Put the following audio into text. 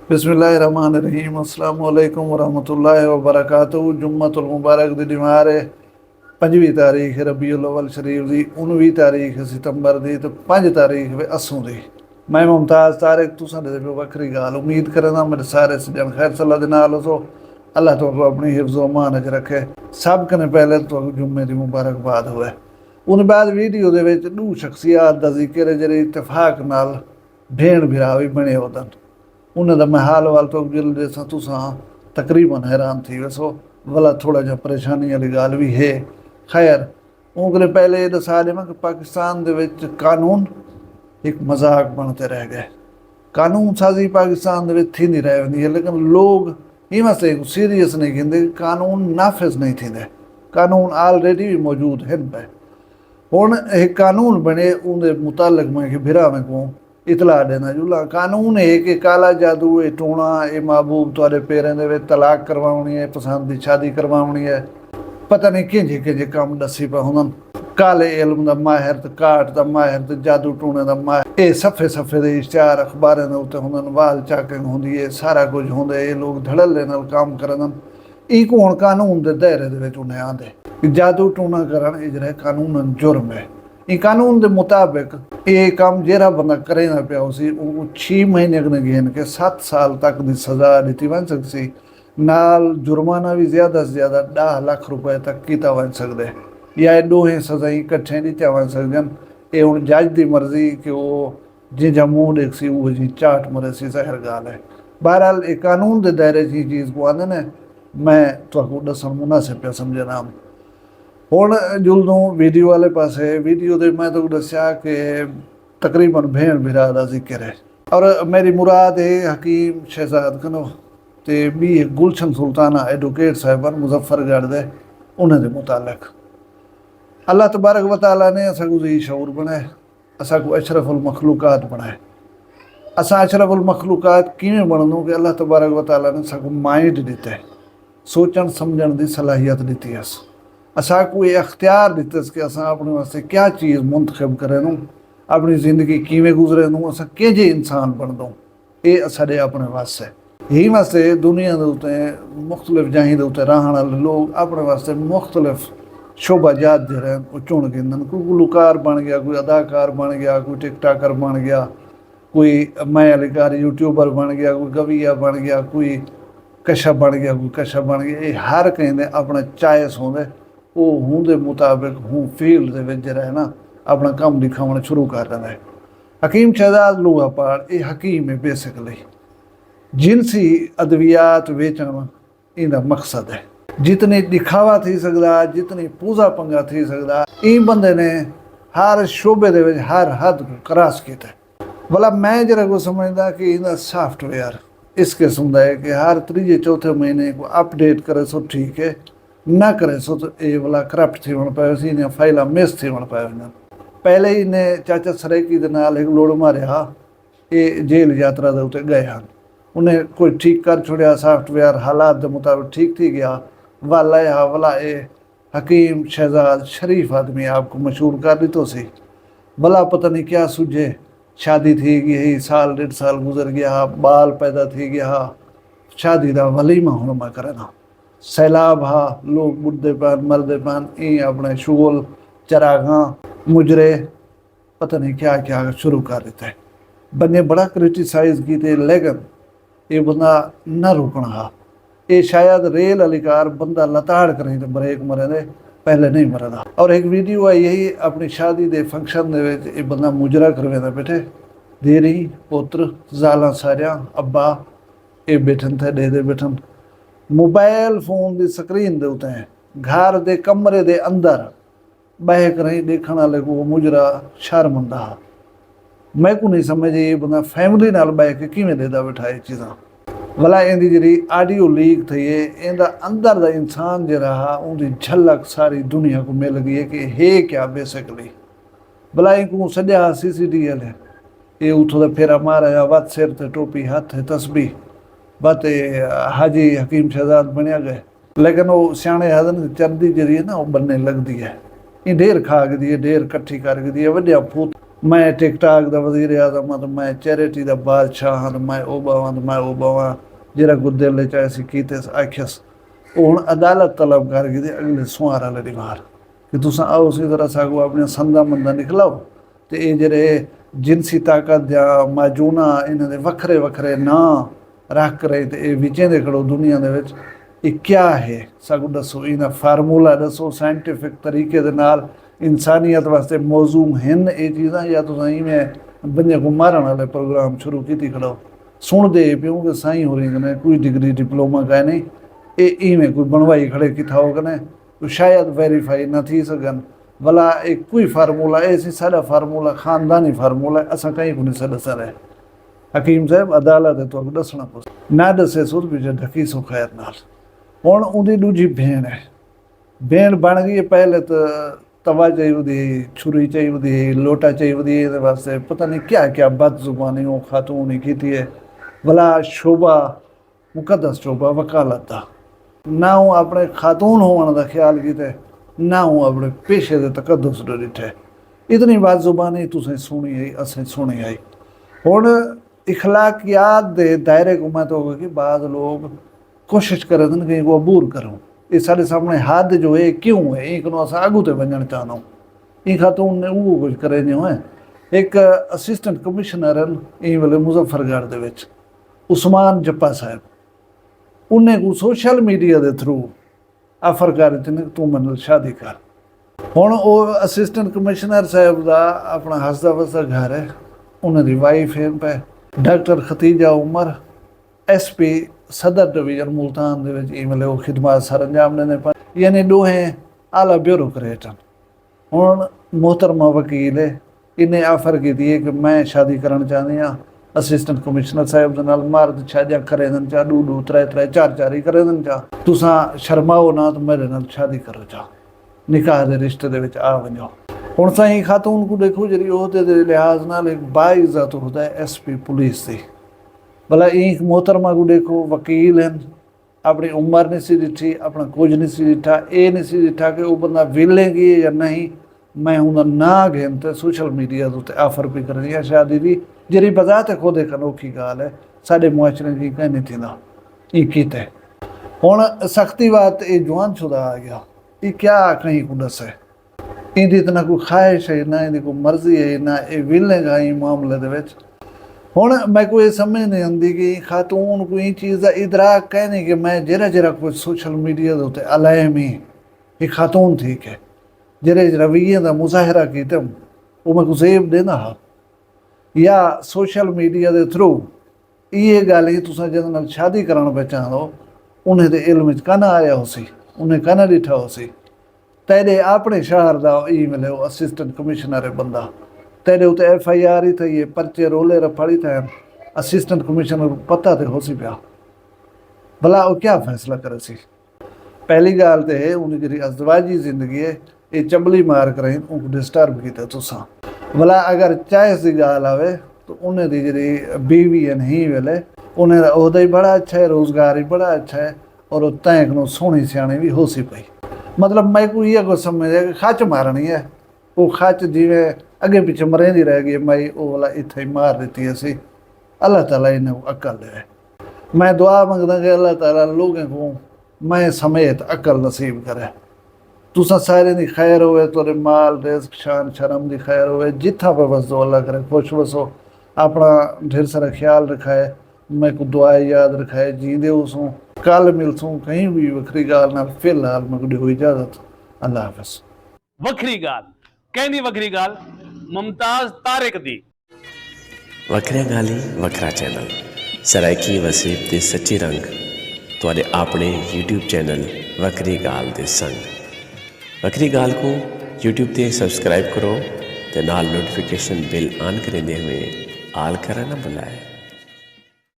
बिस्मिल्लाहिर्रहमानिर्रहीम अस्सलाम वालेकुम वरहमतुल्लाहि वबरकातुहू। जुम्मतुल मुबारक दी डिमार 25 तारीख रबीउल अव्वल शरीफ दी 19 तारीख सितंबर दी तो 5 तारीख वे असों दी। मैं मुमताज़ तारिक तुसां दे पे वखरी गाल उम्मीद करना मेरे सारे सजन खैर सलाह दे नाल हो। अल्लाह तुहानू अपनी हिफ्ज़ो अमान च रखे। सब कने पहले तुहानू जुम्मे दी मुबारकबाद होवे। उन बाद वीडियो दे विच दो शख्सियात दा जिक्र है जेह्ड़े इत्तफाक नाल भेण भिरा भी बने होदन। उन्हें मैं हाल वाल तो जल्दी सा तुसां तकरीबन हैरान थी वैसो भला थोड़ा जा परेशानी वाली गाल भी है। खैर उनके पहले ये दसा देवां कि पाकिस्तान दे विच कानून एक मजाक बनते रह गए। कानून साजी पाकिस्तान दे विच थींदी रह वेंदी है लेकिन लोग इमां से सीरियस नहीं कहते। कानून नाफिज नहीं थींदे। कानून ऑलरेडी भी मौजूद हैं पे। हुण एक कानून बने उनके मुतालिक मैं भिरा में को इतला देना जुला। कानून है कि काला जादू है टूणा ये महबूब तुहाडे पैरें दे विच तलाक करवाउणी है पसंद दी शादी करवाउणी है पता नहीं किंजे किंजे कम दसी पे हुनन। काले इल्म दा माहिर ते काट दा माहिर ते जादू टूणे दा माहिर ये सफ़े सफ़े दे इश्तिहार अखबारें दे उत्ते हुनन वाल चाकिंग हुंदी है सारा कुछ हुंदा है। ये लोग धड़ल्ले नाल काम करन इको हुण कानून दे दायरे दे विच उन्हें आंदे। जादू टूणा करन इह जेह्ड़ा कानूनन जुर्म है। कानून के मुताबिक ये काम जेड़ा बंदा करे ना पिया उसी 6 महीने ने गेन के 7 साल तक की सजा दी बन सकती। नाल जुर्माना भी ज़्यादा से ज़्यादा 10 लाख रुपए तक किया बन सकते या ये दोहें सजाई कट्ठे दित्तियां बन सकदियां। ये हुण जज की मर्जी कि वो जिंजा मूँह देखसी वो जी चाट मरे सी ज़ाहिर गाल है। बहरहाल ये कानून के दायरे की चीज़ को आंदे ने मैं तुहानू दसन मुनासिब पिया समझना। हुण जुलदूं वीडियो वाले पासे वीडियो दे मैं तो दस्या कि तकरीबन भेण भिरा दा जिक्र है और मेरी मुराद है हकीम शहजाद कनो ते बी गुलशन सुल्ताना एडवोकेट साहिबान मुजफ्फरगढ़ दे उन्हें दे मुतालिक अल्लाह तबारक व तआला ने असांकू जी शऊर बनाए असांकू अशरफुल मखलूकात बनाए। असां अशरफुल मखलूकात किवें बनदूं कि अल्लाह तबारक व तआला ने असांकू माइंड दिता है सोचण समझण की सलाहियत दी है। असांकू ये अख्तियार दितस कि असां अपने वास्ते क्या चीज़ मुंतखब करें अपनी ज़िंदगी किवें गुजरें असां केजे इंसान बनदूं ये असाडे अपने वास्ते यही वास्ते दुनिया के उत्ते मुख्तलिफ जाहीं के उत्ते रहण वाले लोग अपने वास्ते मुख्तलिफ शोबाजात जो वो चुन गिंदन। कोई गुलकार बन गया कोई अदाकार बन गया कोई टिकटाकर बन गया कोई मैं अलिकार यूट्यूबर बन गया कोई गविया बन गया कोई कशा बन गया कोई कशा बन गया। ये हर कहीं अपना चाइस होंदे वो हूँ दे मुताबिक हूँ फील्ड दे विच जिहड़ा है ना अपना काम दिखाना शुरू कर देना है। हकीम शहजाद लोहा पाड़ ये हकीम है बेसिकली जिनसी अद्वियात वेचण इनका मकसद है। जितनी दिखावा थी सकदा जितनी पूजा पंगा थी सकदा इन बंदे ने हर शोबे दे विच हर हद को क्रॉस किया। भला मैं जरा को समझदा कि इनका सॉफ्टवेयर इस किस्म का है कि हर तीजे चौथे महीने को अपडेट करे सो ठीक है ना करे सो तो ये वाला करप्ट थी वन पाए सी फाइल मिस थी वन पाए वञनि। पहले ही ने चाचा सरेकी दे नाल एक लोड़ मारिया ये जेल यात्रा के उत्ते गए हैं उन्हें कोई ठीक कर छोड़िया सॉफ्टवेयर हालात के मुताबिक ठीक थी गया वाला हा वाला ये हकीम शहजाद शरीफ आदमी आपको मशहूर कर दी तो सी। भला पता नहीं क्या सूझे शादी थी गई साल 1.5 साल गुजर गया बाल पैदा थी गया शादी का वलीमा हुण मैं करना सैलाब हा लोग बुढ़ते पान मरते पान ई अपने शुगल चरागां मुजरे पता नहीं क्या क्या शुरू कर देता है। बंदे बड़ा क्रिटिसाइज किए लेकिन ये बंदा न रुकना हा। ये शायद रेल अलिकार बंदा लताड़ करें तो ब्रेक मरे दे पहले नहीं मरदा। और एक वीडियो है यही अपनी शादी के फंक्शन के बंदा मुजरा करवेंदा बैठे देरी पुत्र जाला सारिया अब्बा ये बैठन थे दे बैठन मोबाइल फोन की स्क्रीन दे उत्ते घर के कमरे के अंदर बह कर ही देखने वाले को मुजरा शर्मंदा। मैं को नहीं समझ ये बंदा फैमिली नाल बह के किवें देदा बैठा ये चीज़ां। भला इनकी जी ऑडियो लीक थी है इनका अंदर का इंसान जो रहा उनकी झलक सारी दुनिया को मिल गई है कि है क्या बेसिकली। भला इनको सजा CCTV है ये उठो तो फेरा मारा वत सिर ते टोपी हाथ है तस्बी बत हाजी हकीम शहजाद बनया गए लेकिन वो सियाने हदन चरदी जी है ना वो बनने लगती है। ये ढेर खा गई है ढेर कट्ठी कर गई है वड्या फूत मैं टिकटाक का वजीर आजम हाँ तो मैं चैरिटी का बादशाह हाँ तो मैं वो बवां तो मैं वो बवां जरा को दिल च ऐसी कीते आख्यस हूँ अदालत तलब कर गई अगले सुआर वाले दी बाहर कि तुस आओ उसी तरह सागो अपने संदा मंदा निकलाओ तो ये जेरे जिनसी ताकत या माजूना इन्होंने वखरे वखरे ना रख रहे तो ये विचें दे खड़ो दुनिया दे विच ये क्या है सागो दसो इन्हें फार्मूला दसो साइंटिफिक तरीके दे नाल इंसानियत वास्ते मौजू हैं ये चीज़ां या तो सही में बंदे को मारन वाले प्रोग्राम शुरू की खड़ो सुन दे प्यों कि साईं हो रही कने कोई डिग्री डिप्लोमा का नहीं ये इवें कोई बनवाई खड़े किथा हो कने तो शायद वेरीफाई न थी सघन भला एक कोई फार्मूला ऐसी सारा फार्मूला खानदानी फार्मूला असां कहीं को नहीं सदस्य रहे हकीम साहब अदालत है तो दसना पो ना दसे सुर भी ढकी सो खैर नाल हुण उहदी दूजी भेण है भेण बन गई पहले तो तवा चाहिए होती छुरी चाहिए होती लोटा चाहिए होती वास्ते पता नहीं क्या क्या बदजुबानी वो खातून ही की है भला शोभा मुकदस शोभा वकालत का ना हूँ अपने खातून होने का ख्याल किते ना हूँ अपने पेशे के तकदस डिठे इतनी बदजुबानी तुसें सुनी आई असें सुनी आई हुण इखलाकियात दे दायरे को मैं तो कि बाद लोग कोशिश करें कि वो अबूर करूँ ये साढ़े सामने हद जो है क्यों है एक अस आगू तो वजन चाहूँ ई खातून ने वो कुछ करे जो है एक असिस्टेंट कमिश्नर हैं वेले मुजफ्फरगढ़ दे विच उस्मान जप्पा साहब उन्हें को सोशल मीडिया के थ्रू ऑफर कर दिते तू मेरे शादी कर हुण वो असिस्टेंट कमिश्नर साहब का अपना हसदा वसदा घर है उन्होंने वाइफ है पे डॉक्टर खतीजा उमर SP सदर डिवीजन मुल्तान दे विच वेले वो खिदमत सर अंजाम देने पर यानी दोहें आला ब्यूरोक्रेट हैं हुण मोहतरमा वकील है इन्हें ऑफर की है कि मैं शादी करना चाहती हाँ असिस्टेंट कमिश्नर साहब के नाल मर्द छाजा करे दिन चाह दू त्रै त्रै चार ही करे दिन चाह तुसां शर्माओ ना तो मेरे नाल शादी करो चाह निकाह के रिश्ते दे विच आ वञो हुण साईं खातून को देखो जी ओहदे दे लिहाज नाल एक बाइज़्ज़त होता है SP पुलिस की भला एक मोहतरमा को देखो वकील हैं अपनी उम्र नहीं सी डिठी अपना कुछ नहीं सी डिठा ये नहीं सी डिठा कि वो बंदा विलेगी या नहीं मैं उनका ना घेन तो सोशल मीडिया के ऑफर भी करनी है शादी की जी बजात खुद एक अनोखी गाल है साढ़े मुआशरे की कहीं नहीं थी किते हुण सख्ती बात ये जवान शुदा आ गया ये क्या कहीं को दस है इनकी इतना कोई ख्वाहिश है ना इनकी कोई मर्जी है ना ये विलेगा ही मामले दे विच हुण मैं कोई समझ नहीं आती कि खातून को ये चीज़ का इदराक कहने कि मैं जरा जरा कुछ सोशल मीडिया के उत्ते अलायम ही ये खातून ठीक है जरे रवैये का मुजाहरा किया वो मैं कुछ जेब देना हा या सोशल मीडिया के थ्रू ये गल ही तुस जिद शादी कराना पे चाहो उन्हें तो इल्म कन आया हो सी उन्हें कन डिठा हो सी तेरे अपने शहर का वेले असिस्टेंट कमिश्नर है बंदा तेरे उत्ते FIR ही थी परचे रोले रफड़ी थे असिस्टेंट कमिश्नर को पता तो हो सी पिया भला वो क्या फैसला करे सी पहली गाल तो है उन्हें जी अजवाजी जिंदगी है ये चंबली मार कर उनको डिस्टर्ब किया तुसा भला अगर चाइस की गाल आवे तो उन्हें दी जी बीवी है नहीं वेले उन्हें उहदा ही बड़ा अच्छा है रोज़गार ही बड़ा अच्छा है और तैंक नो सोहनी सियाणी भी हो सी पई मतलब मैं को ये कुछ समझ कि खच मारनी है वो खच जिमें अगे पिछे मरेंदी रह गई मई वो वाला इत्थे मार देती असी अल्लाह ताला इन्हें अकल दे मैं दुआ मंगदा कि अल्लाह ताला लोगों को मैं समेत अकल नसीब करे तुसा सारे दी खैर होवे तोरे माल रिज़्क शान शर्म दी खैर होवे जिथा पे बस दो अल्लाह करे खुश बसो अपना ढेर सारा ख्याल रखाए मैं को दुआएं याद रखाए जींदे उसों कल मिलसूं कहीं भी वखरी गाल ना फिलहाल मैं को दी इजाजत अल्लाह हाफिज़ वखरी गाल कहनी वखरी गाल मुमताज तारिक दी वखरिया गाली वखरा चैनल सराइकी वसीब दे सच्चे रंग तुहाडे अपने YouTube चैनल वखरी गाल दे संग वखरी गाल को YouTube ते सब्सक्राइब करो ते नाल नोटिफिकेशन बिल ऑन करेंदे हुए आल करना ना भुलाए।